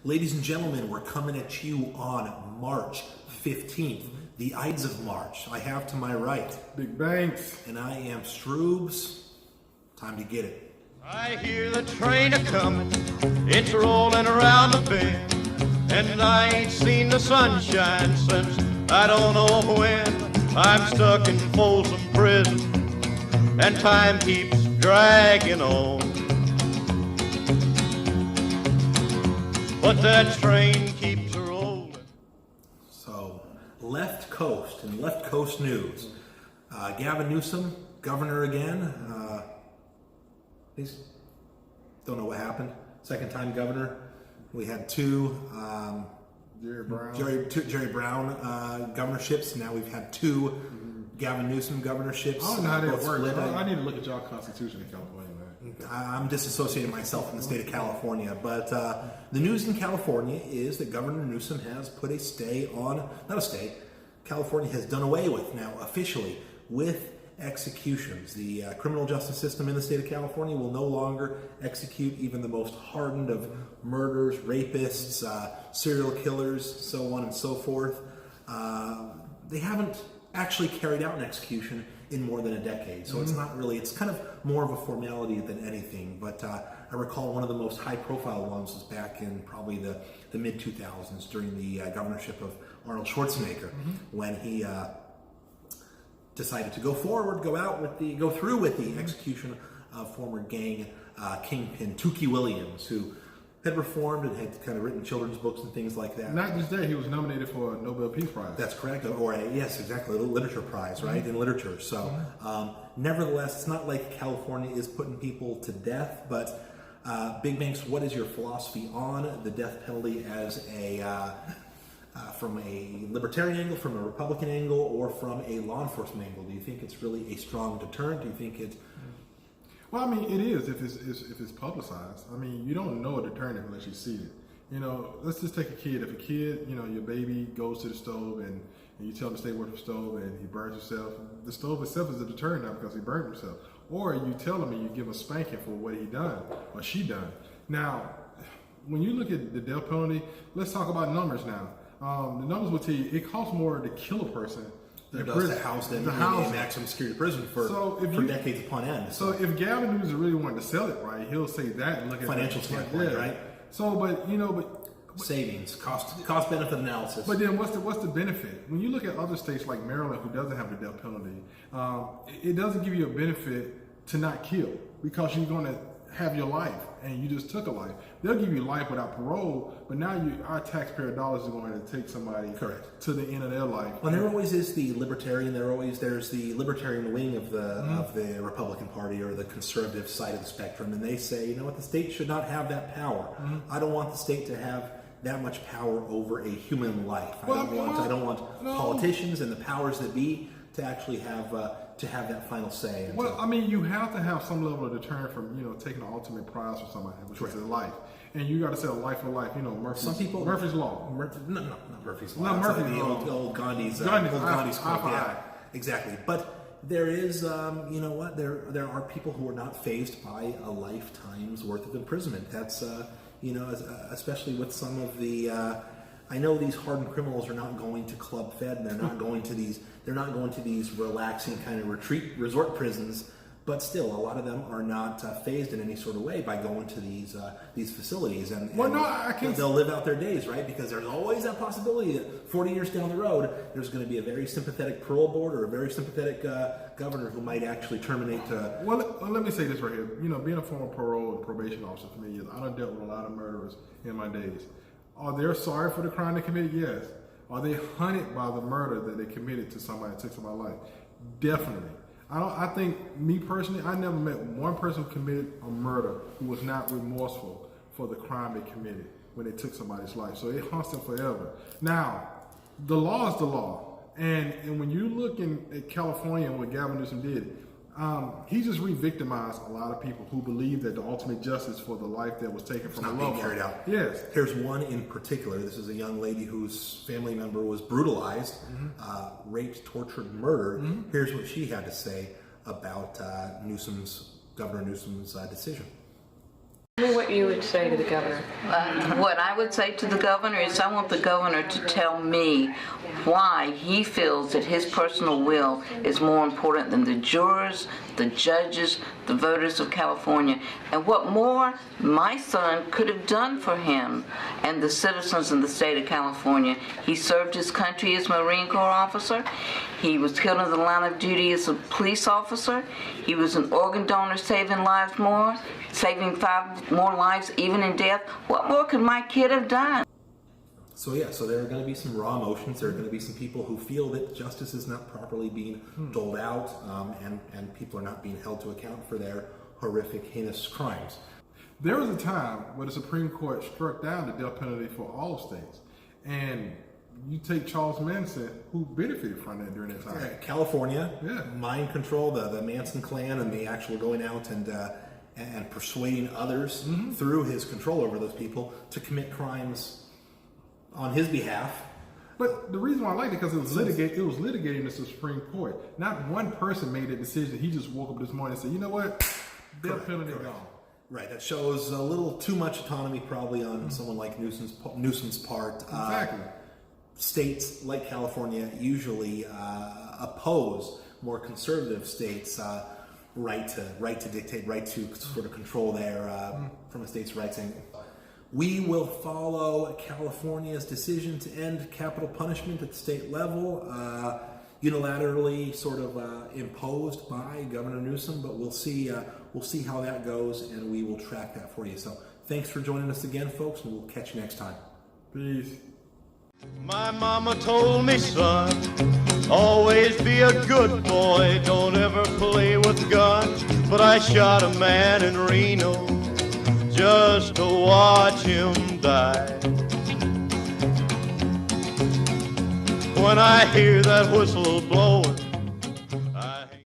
Ladies and gentlemen, we're coming at you on March 15th, the Ides of March. I have to my right Big Banks. and I am Stroobs. Time to get it. I hear the train a-comin', it's rolling around the bend, and I ain't seen the sunshine since I don't know when. I'm stuck in Folsom Prison, and time keeps dragging on. But that train keeps rolling. So, Left Coast and Left Coast news. Gavin Newsom, governor again. He's don't know what happened. Second time governor. We had two Jerry Brown governorships. Now we've had two Gavin Newsom governorships. I don't know how that works. I need to look at y'all constitution in California, man. I'm disassociating myself from the state of California, but the news in California is that Governor Newsom has put a stay on, not a stay, California has done away with now officially with executions. The criminal justice system in the state of California will no longer execute even the most hardened of murderers, rapists, serial killers, so on and so forth. They haven't actually carried out an execution in more than a decade, so it's not really, it's kind of more of a formality than anything. But I recall one of the most high-profile ones was back in probably the mid-2000s during the governorship of Arnold Schwarzenegger, when he decided to go through with the execution of former gang kingpin Tukey Williams, who had reformed and had kind of written children's books and things like that. Not just that, he was nominated for a Nobel Peace Prize. That's correct, or yes, exactly, a literature prize, right, in literature. So, nevertheless, it's not like California is putting people to death, but Big Banks, what is your philosophy on the death penalty as from a libertarian angle, from a Republican angle, or from a law enforcement angle? Do you think it's really a strong deterrent? Do you think it... Well, I mean, it is if it's publicized. I mean, you don't know a deterrent unless you see it. You know, let's just take a kid. If a kid, you know, your baby goes to the stove and you tell him to stay away from the stove and he burns himself, the stove itself is a deterrent now because he burned himself. Or you tell him and you give him a spanking for what he done or she done. Now, when you look at the death penalty, let's talk about numbers now. The numbers will tell you it costs more to kill a person It does to house them in a maximum security prison for decades upon end. So if Gavin Newsom really wanted to sell it right, he'll say that and look at financial standpoint, right? So, but savings, cost benefit analysis. But then what's the benefit? When you look at other states like Maryland, who doesn't have the death penalty, it doesn't give you a benefit to not kill because you're going to have your life and you just took a life. They'll give you life without parole, but now our taxpayer dollars are going to take somebody to the end of their life. Well, there always is the libertarian. There's the libertarian wing of the Republican Party or the conservative side of the spectrum, and they say, you know what, the state should not have that power. I don't want the state to have that much power over a human life. I don't want politicians and the powers that be to actually have that final say. Well, I mean, you have to have some level of deterrent from taking the ultimate prize for somebody, which is their life, and you got to say a life for life. Murphy's Law. Not Murphy's Law. Not Murphy's Law. Old Gandhi's quote. Yeah, exactly. But there is, there are people who are not fazed by a lifetime's worth of imprisonment. That's, especially with some of the. I know these hardened criminals are not going to Club Fed, and they're not going to these relaxing kind of resort prisons. But still, a lot of them are not fazed in any sort of way by going to these facilities, and they'll live out their days, right? Because there's always that possibility that 40 years down the road, there's going to be a very sympathetic parole board or a very sympathetic governor who might actually terminate. Well, let me say this right here. Being a former parole and probation officer for me, I done dealt with a lot of murderers in my days. Are they sorry for the crime they committed? Yes. Are they hunted by the murder that they committed to somebody that took somebody's life? Definitely. I think, me personally, I never met one person who committed a murder who was not remorseful for the crime they committed when they took somebody's life. So it haunts them forever. Now, the law is the law. And when you look at California and what Gavin Newsom did, he just re-victimized a lot of people who believe that the ultimate justice for the life that was taken from a loved one carried out. Yes. Here's one in particular. This is a young lady whose family member was brutalized, raped, tortured, murdered. Here's what she had to say about Governor Newsom's decision. Tell me what you would say to the governor. What I would say to the governor is I want the governor to tell me why he feels that his personal will is more important than the jurors, the judges, the voters of California, and what more my son could have done for him and the citizens in the state of California. He served his country as a Marine Corps officer. He was killed in the line of duty as a police officer. He was an organ donor saving lives more, saving 5 more lives even in death. What more could my kid have done? So yeah, so there are going to be some raw emotions. There are going to be some people who feel that justice is not properly being doled out, and people are not being held to account for their horrific, heinous crimes. There was a time where the Supreme Court struck down the death penalty for all states. And you take Charles Manson, who benefited from that during that time. Yeah, California, Yeah. mind control, the Manson clan, and the actual going out and persuading others through his control over those people to commit crimes on his behalf. But the reason why I liked it because it was litigated in the Supreme Court. Not one person made a decision. He just woke up this morning and said, you know what? Death penalty gone. Right, that shows a little too much autonomy probably on someone like Newsom's part. Exactly. States like California usually oppose more conservative states' right to dictate, right to sort of control their from a state's rights angle. We will follow California's decision to end capital punishment at the state level, unilaterally sort of imposed by Governor Newsom, but we'll see how that goes, and we will track that for you. So thanks for joining us again, folks, and we'll catch you next time. Peace. My mama told me, son, always be a good boy, don't ever play with guns. But I shot a man in Reno just to watch him die. When I hear that whistle blow